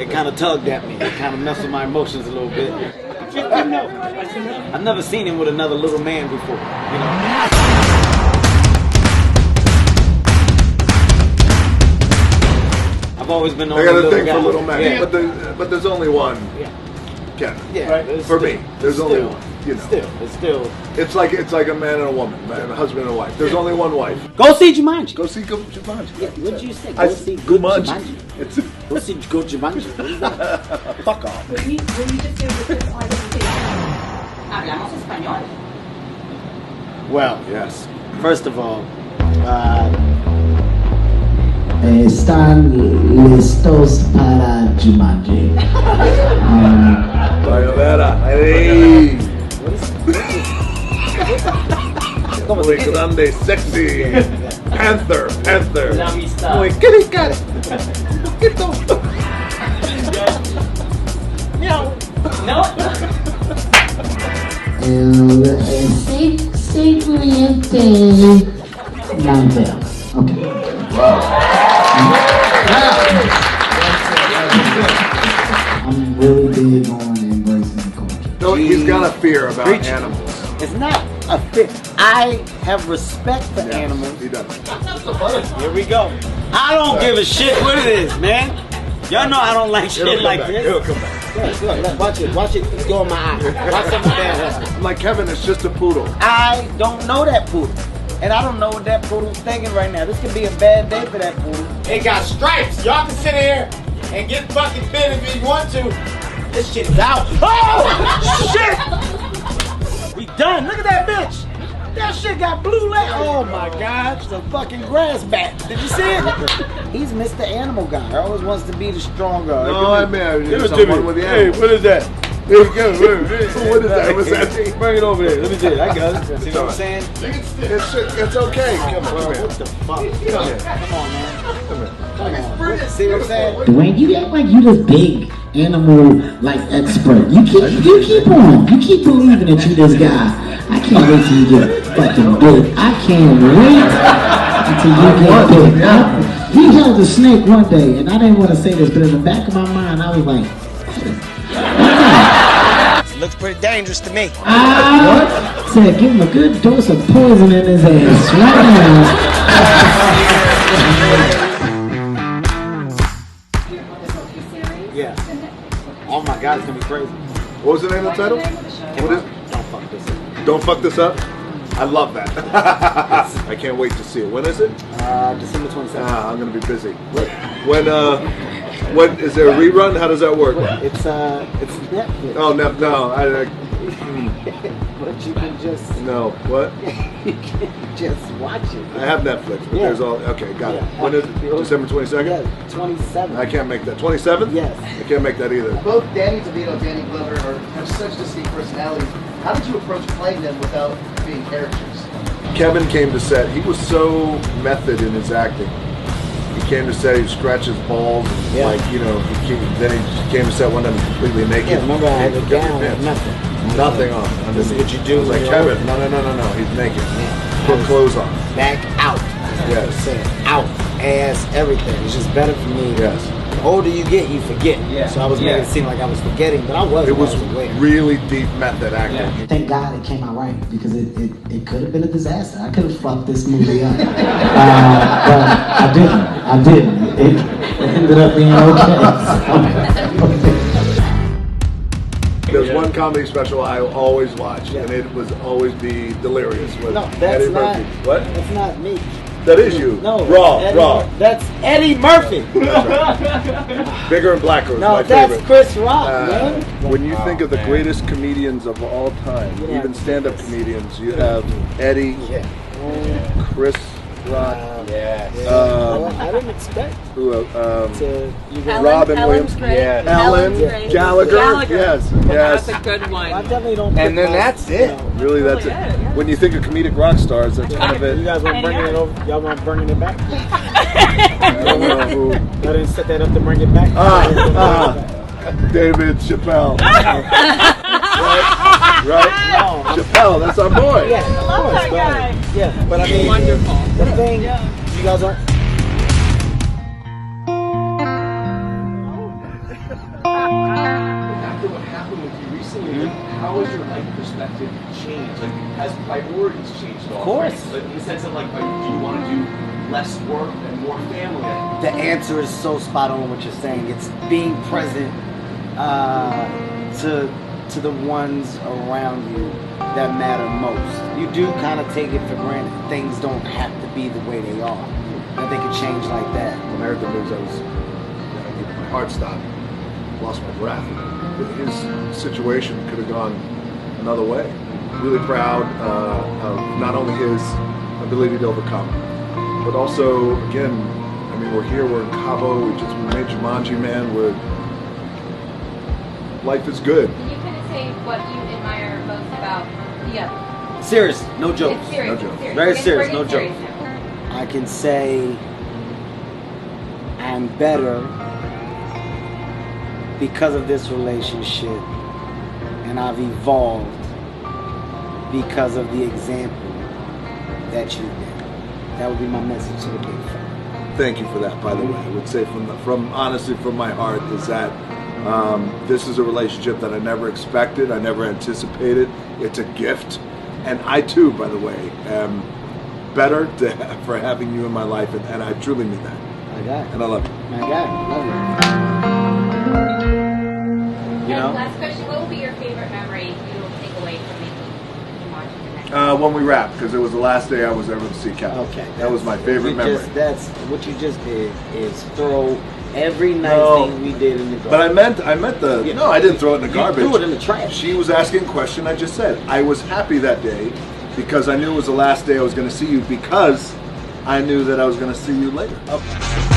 it kind of tugged at me. It kind of messed with my emotions a little bit. I've never seen him with another little man before, you know. I've always been the only little guy. I got a thing for little men, yeah. but there's only one. Yeah. Kevin. Yeah, right? For me, there's only one. You know. It's like a man and a woman, a husband and a wife. There's only one wife. Go see Jumanji. Go see Jumanji. Yeah, what'd you say? Go see Jumanji. Go see Jumanji. Fuck off. Will you just do this Hablamos español. Well, yes. First of all, están listos para Jumanji. Hey. Muy grande, sexy. Panther. Muy caricato. Poquito. No. Seguinte. Okay. Wow. I'm really big on embracing the culture. No, he's got a fear about animals. It's not a fear. I have respect for animals. He does. Here we go. I don't give a shit what it is, man. Y'all know I don't like shit like this. It'll come back. Look, watch it. It's going in my eye. Watch something bad. I'm like, Kevin, it's just a poodle. I don't know that poodle. And I don't know what that poodle's thinking right now. This could be a bad day for that poodle. It got stripes. Y'all can sit here and get fucking fit if you want to. This shit is out. Oh, shit! We done. Look at that bitch. That shit got blue legs. Oh my God, it's a fucking grass bat. Did you see it? He's Mr. Animal Guy. He always wants to be the strong guy. No, I mean, give it to me. Hey, what is that? Here we go. What is that? What's that? Bring it over there. Let me see it. I got it. See what I'm saying? It's okay. Come on, What the fuck? Come on, man. Come on. See what I'm saying? Dwayne, you act like you this big animal expert. You keep on. You keep believing that you this guy. I can't wait till you get fucking big. I can't wait until you get big. He held a snake one day, and I didn't want to say this, but in the back of my mind, I was like, It looks pretty dangerous to me. I said, give him a good dose of poison in his ass right now. Yeah. Oh my God, it's gonna be crazy. What was the name of the title? What is? Don't fuck this up. Don't fuck this up. I love that. I can't wait to see it. When is it? December 27th. I'm gonna be busy. When is there a rerun? How does that work? It's Netflix. Oh no, But you can just What? you can just watch it. I have Netflix, but there's all got it. When is it? December 22nd? Yeah, 27th. I can't make that. 27th? Yes. I can't make that either. Both Danny DeVito and Danny Glover have such distinct personalities. How did you approach playing them without being characters? Kevin came to set. He was so method in his acting. He came to set. He scratched his balls, then he came to set one time completely naked. Yeah, remember I had the gown with nothing on. This is what you do. I was like, Kevin, no, he's naked. Put clothes on. Back out. Yes. Out. Ass, everything. It's just better for me. Yes. The older you get, you forget. Yeah. So I was making it seem like I was forgetting, but I wasn't. It was really deep method acting. Yeah. Thank God it came out right, because it could have been a disaster. I could have fucked this movie up. But I didn't. It ended up being okay. There's one comedy special I always watch, and it was always be delirious. With That's Eddie not. Murphy. What? That's not me. That is you. No. Raw. That's Eddie Murphy. Bigger and Blacker was No, my that's favorite. Chris Rock, man. When you think of the greatest comedians of all time, even stand-up comedians, you have Eddie, Chris Rock. I didn't expect Who? Robin Williams. Ellen Gallagher. Yes. That's a good one. I definitely don't. And then that's it. Really, that's it. When you think of comedic rock stars, that's kind of it. You guys want bringing it over? Y'all want bringing it back? I don't know who. Y'all didn't set that up to bring it back. David Chappelle. Right? No. Chappelle, that's our boy. Yeah, of course, yeah, but I mean, Wonderful. the thing, you guys aren't. After what happened with you recently, like, how has your life perspective changed? Like, has priorities changed at all? Of course. Like, in the sense of like, do you want to do less work and more family? The answer is so spot on what you're saying. It's being present to the ones around you that matter most. You do kind of take it for granted. Things don't have to be the way they are. That they can change like that. When I heard the news, my heart stopped, lost my breath. His situation could have gone another way. Really proud of not only his ability to overcome, but also, again, I mean, we're here, we're in Cabo, we made Jumanji, man. Life is good. Can you kind of say what you admire most about the other? Serious, no jokes. It's serious. No jokes. Serious. Very We're serious, no getting jokes. serious now. I can say I'm better because of this relationship, and I've evolved because of the example that you've been. That would be my message to the big fan. Thank you for that, by the way. I would say honestly from my heart is that this is a relationship that I never expected, I never anticipated. It's a gift. And I too, by the way, am better for having you in my life, and I truly mean that. My guy. And I love you. My guy. Love you. You know? Last question, what will be your favorite memory you will take away from making Jumanji the next? When we wrapped, because it was the last day I was ever to see Cal. Okay. That was my favorite memory. That's what you just did is throw every nice thing we did in the garbage. But I meant no, I didn't throw it in the garbage. You threw it in the trash. She was asking a question, I just said. I was happy that day because I knew it was the last day I was going to see you, because I knew that I was going to see you later. Okay.